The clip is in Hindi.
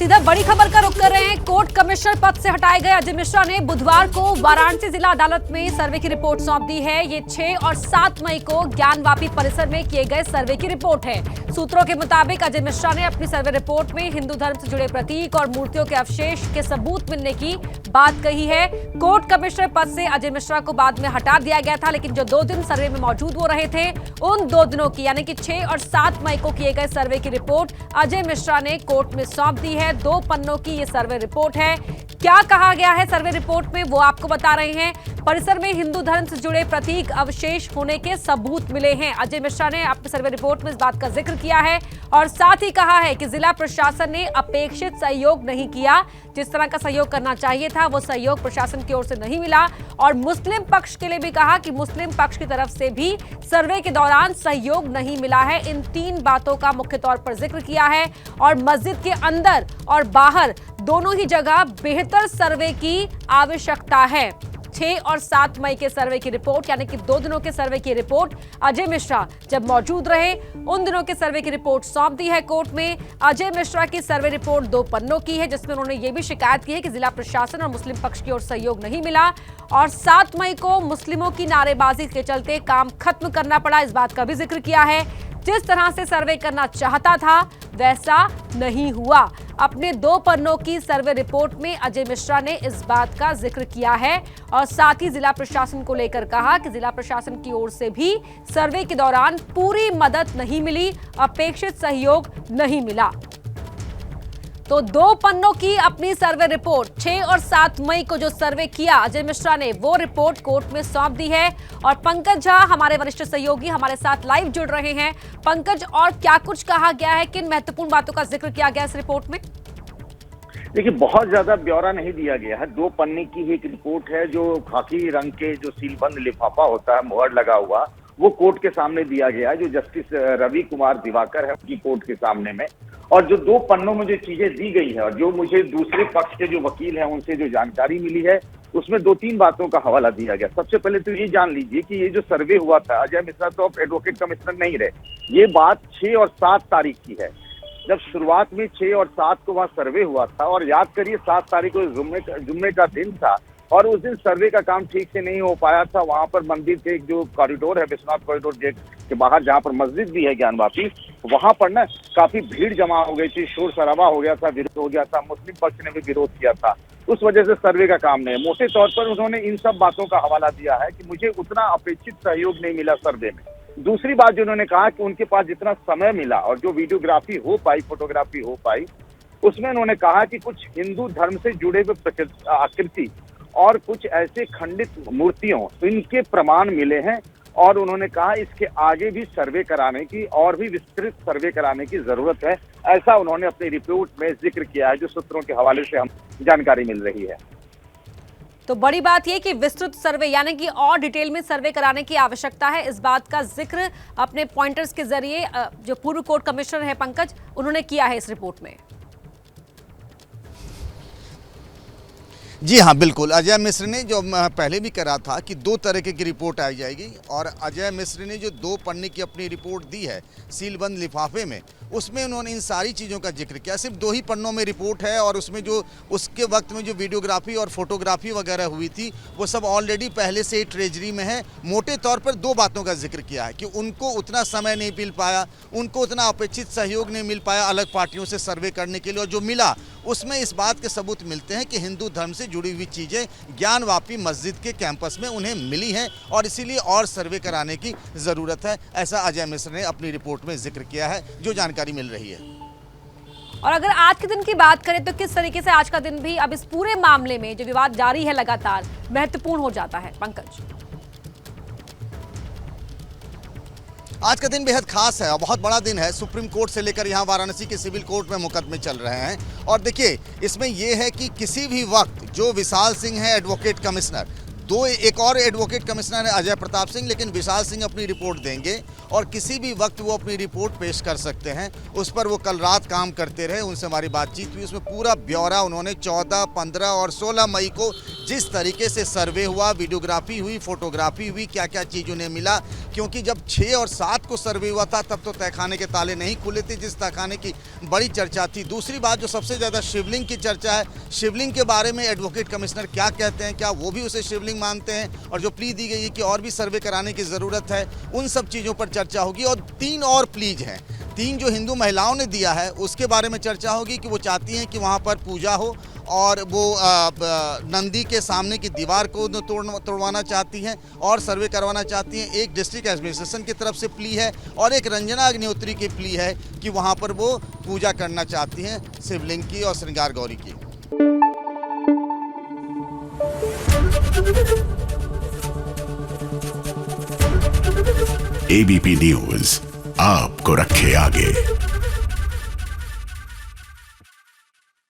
सीधा बड़ी खबर का रुख कर रहे हैं। कोर्ट कमिश्नर पद से हटाए गए अजय मिश्रा ने बुधवार को वाराणसी जिला अदालत में सर्वे की रिपोर्ट सौंप दी है। ये 6 और 7 मई को ज्ञानवापी परिसर में किए गए सर्वे की रिपोर्ट है। सूत्रों के मुताबिक अजय मिश्रा ने अपनी सर्वे रिपोर्ट में हिंदू धर्म से जुड़े प्रतीक और मूर्तियों के अवशेष के सबूत मिलने की बात कही है। कोर्ट कमिश्नर पद से अजय मिश्रा को बाद में हटा दिया गया था, लेकिन जो 2 दिन सर्वे में मौजूद हो रहे थे, उन 2 दिनों की यानी कि 6 और 7 मई को किए गए सर्वे की रिपोर्ट अजय मिश्रा ने कोर्ट में सौंप दी है। 2 पन्नों की ये सर्वे रिपोर्ट है। क्या कहा गया है सर्वे रिपोर्ट में वो आपको बता रहे हैं। परिसर में हिंदू धर्म से जुड़े प्रतीक अवशेष होने के सबूत मिले हैं। अजय मिश्रा ने अपनी सर्वे रिपोर्ट में इस बात का जिक्र किया है और साथ ही कहा है कि जिला प्रशासन ने अपेक्षित सहयोग नहीं किया। जिस तरह का सहयोग करना चाहिए था वो सहयोग प्रशासन की ओर से नहीं मिला। और मुस्लिम पक्ष के लिए भी कहा कि मुस्लिम पक्ष की तरफ से भी सर्वे के दौरान सहयोग नहीं मिला है। इन 3 बातों का मुख्य तौर पर जिक्र किया है और मस्जिद के अंदर और बाहर दोनों ही जगह बेहतर सर्वे की आवश्यकता है। 6 और 7 मई के सर्वे की रिपोर्ट यानी कि 2 दिनों के सर्वे की रिपोर्ट अजय मिश्रा जब मौजूद रहे उन दिनों के सर्वे की रिपोर्ट सौंप दी है कोर्ट में। अजय मिश्रा की सर्वे रिपोर्ट 2 पन्नों की है, जिसमें उन्होंने ये भी शिकायत की है कि जिला प्रशासन और मुस्लिम पक्ष की ओर सहयोग नहीं मिला और 7 मई को मुस्लिमों की नारेबाजी के चलते काम खत्म करना पड़ा। इस बात का भी जिक्र किया है। जिस तरह से सर्वे करना चाहता था वैसा नहीं हुआ। अपने 2 पन्नों की सर्वे रिपोर्ट में अजय मिश्रा ने इस बात का जिक्र किया है और साथ ही जिला प्रशासन को लेकर कहा कि जिला प्रशासन की ओर से भी सर्वे के दौरान पूरी मदद नहीं मिली, अपेक्षित सहयोग नहीं मिला। तो 2 पन्नों की अपनी सर्वे रिपोर्ट 6 और 7 मई को जो सर्वे किया अजय मिश्रा ने वो रिपोर्ट कोर्ट में सौंप दी है। और पंकज झा हमारे वरिष्ठ सहयोगी हमारे साथ लाइव जुड़ रहे हैं। पंकज, और क्या कुछ कहा गया है, किन महत्वपूर्ण बातों का जिक्र किया गया इस रिपोर्ट में? देखिए, बहुत ज्यादा ब्यौरा नहीं दिया गया है। 2 पन्ने की एक रिपोर्ट है जो खाकी रंग के जो सीलबंद लिफाफा होता है, मुहर लगा हुआ, वो कोर्ट के सामने दिया गया है, जो जस्टिस रवि कुमार दिवाकर है उनकी कोर्ट के सामने में। और जो 2 पन्नों में जो चीजें दी गई है और जो मुझे दूसरे पक्ष के जो वकील हैं उनसे जो जानकारी मिली है उसमें 2-3 बातों का हवाला दिया गया। सबसे पहले तो ये जान लीजिए कि ये जो सर्वे हुआ था, अजय मिश्रा तो अब एडवोकेट कमिश्नर नहीं रहे। ये बात 6 और 7 तारीख की है, जब शुरुआत में 6 और 7 को वहाँ सर्वे हुआ था। और याद करिए 7 तारीख को जुम्मे का दिन था और उस दिन सर्वे का काम ठीक से नहीं हो पाया था। वहां पर मंदिर के जो कॉरिडोर है, विश्वनाथ कॉरिडोर गेट के बाहर जहां पर मस्जिद भी है ज्ञानवापी, वहां पर ना काफी भीड़ जमा हो गई थी, शोर शराबा हो गया था, विरोध हो गया था, मुस्लिम पक्ष ने भी विरोध किया था। उस वजह से सर्वे का काम नहीं। मोटे तौर पर उन्होंने इन सब बातों का हवाला दिया है कि मुझे उतना अपेक्षित सहयोग नहीं मिला सर्वे में। दूसरी बात जो उन्होंने कहा कि उनके पास जितना समय मिला और जो वीडियोग्राफी हो पाई, फोटोग्राफी हो पाई, उसमें उन्होंने कहा कि कुछ हिंदू धर्म से जुड़े हुए आकृति और कुछ ऐसे खंडित मूर्तियों, इनके प्रमाण मिले हैं। और उन्होंने कहा इसके आगे भी सर्वे कराने की और भी विस्तृत सर्वे कराने की जरूरत है। ऐसा उन्होंने अपनी रिपोर्ट में जिक्र किया है, जो सूत्रों के हवाले से हम जानकारी मिल रही है। तो बड़ी बात यह कि विस्तृत सर्वे यानी कि और डिटेल में सर्वे कराने की आवश्यकता है। इस बात का जिक्र अपने पॉइंटर्स के जरिए जो पूर्व कोर्ट कमिश्नर है पंकज, उन्होंने किया है इस रिपोर्ट में। जी हाँ, बिल्कुल। अजय मिश्र ने जो पहले भी करा था कि 2 तरह की रिपोर्ट आई जाएगी और अजय मिश्र ने जो 2 पन्ने की अपनी रिपोर्ट दी है सीलबंद लिफाफे में, उसमें उन्होंने इन सारी चीज़ों का जिक्र किया। सिर्फ 2 ही पन्नों में रिपोर्ट है और उसमें जो उसके वक्त में जो वीडियोग्राफी और फोटोग्राफी वगैरह हुई थी वो सब ऑलरेडी पहले से ही ट्रेजरी में है। मोटे तौर पर 2 बातों का जिक्र किया है कि उनको उतना समय नहीं मिल पाया, उनको उतना अपेक्षित सहयोग नहीं मिल पाया अलग पार्टियों से सर्वे करने के लिए, और जो मिला उसमें इस बात के सबूत मिलते हैं कि हिंदू धर्म से जुड़ी हुई चीज़ें ज्ञानवापी मस्जिद के कैंपस में उन्हें मिली हैं और इसीलिए और सर्वे कराने की ज़रूरत है। ऐसा अजय मिश्र ने अपनी रिपोर्ट में जिक्र किया है, जो जानकारी मिल रही है। और अगर आज के दिन की बात करें तो किस तरीके से आज का दिन भी अब इस पूरे मामले में जो विवाद जारी है लगातार महत्वपूर्ण हो जाता है पंकज? आज का दिन बेहद खास है और बहुत बड़ा दिन है। सुप्रीम कोर्ट से लेकर यहाँ वाराणसी के सिविल कोर्ट में मुकदमे चल रहे हैं और देखिए इसमें यह है कि किसी भी वक्त जो विशाल सिंह है एडवोकेट कमिश्नर, एक और एडवोकेट कमिश्नर है अजय प्रताप सिंह, लेकिन विशाल सिंह अपनी रिपोर्ट देंगे और किसी भी वक्त वो अपनी रिपोर्ट पेश कर सकते हैं। उस पर वो कल रात काम करते रहे, उनसे हमारी बातचीत हुई, उसमें पूरा ब्यौरा उन्होंने 14, 15 और 16 मई को जिस तरीके से सर्वे हुआ, वीडियोग्राफी हुई, फोटोग्राफी हुई, क्या क्या चीज़ उन्हें मिला, क्योंकि जब 6 और 7 को सर्वे हुआ था तब तो तहखाने के ताले नहीं खुले थे, जिस तहखाने की बड़ी चर्चा थी। दूसरी बात जो सबसे ज़्यादा शिवलिंग की चर्चा है, शिवलिंग के बारे में एडवोकेट कमिश्नर क्या कहते हैं, क्या वो भी उसे शिवलिंग मानते हैं, और जो प्ली दी गई है कि और भी सर्वे कराने की ज़रूरत है, उन सब चीज़ों पर चर्चा होगी। और 3 और प्लीज हैं, 3 जो हिंदू महिलाओं ने दिया है उसके बारे में चर्चा होगी कि वो चाहती हैं कि वहाँ पर पूजा हो, और वो नंदी के सामने की दीवार को तोड़वाना चाहती हैं और सर्वे करवाना चाहती हैं। एक डिस्ट्रिक्ट एडमिनिस्ट्रेशन की तरफ से प्ली है और एक रंजना अग्निहोत्री की प्ली है कि वहाँ पर वो पूजा करना चाहती हैं शिवलिंग की और श्रृंगार गौरी की। एबीपी न्यूज आपको रखे आगे।